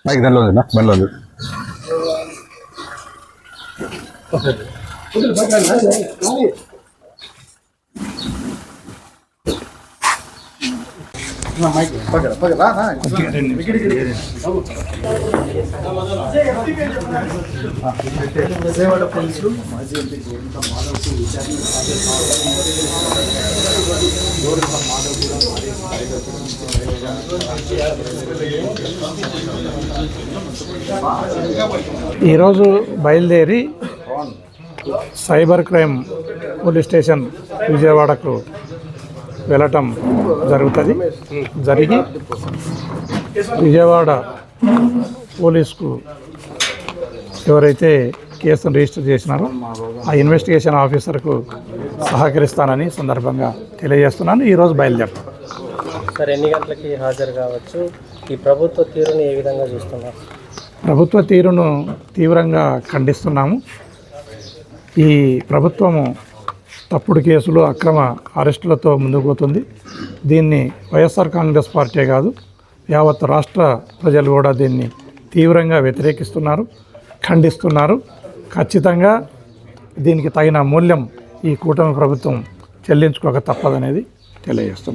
Mic దానిలో ఉంది బండిలో ఉంది. విజయవాడ పోలీసులు మాజీ ఎంపీ గోరింక మాధవ్కు విచారణ ఈరోజు బయలుదేరి సైబర్ క్రైమ్ పోలీస్ స్టేషన్ విజయవాడకు వెళ్ళటం జరుగుతుంది. జరిగి విజయవాడ పోలీసుకు ఎవరైతే కేసును రిజిస్టర్ చేసినారో ఆ ఇన్వెస్టిగేషన్ ఆఫీసర్కు సహకరిస్తానని సందర్భంగా తెలియజేస్తున్నాను. ఈరోజు బయలుదేరుతాను. సార్, ఎన్ని గంటలకి హాజరు కావచ్చు? ఈ ప్రభుత్వ తీరును ఏ విధంగా చూస్తున్నారు? ప్రభుత్వ తీరును తీవ్రంగా ఖండిస్తున్నాము. ఈ ప్రభుత్వము తప్పుడు కేసులు, అక్రమ అరెస్టులతో ముందుకు పోతుంది. దీన్ని వైఎస్ఆర్ కాంగ్రెస్ పార్టీ కాదు, యావత్ రాష్ట్ర ప్రజలు కూడా దీన్ని తీవ్రంగా వ్యతిరేకిస్తున్నారు, ఖండిస్తున్నారు. ఖచ్చితంగా దీనికి తగిన మూల్యం ఈ కూటమి ప్రభుత్వం చెల్లించుకోక తప్పదనేది తెలియజేస్తుంది.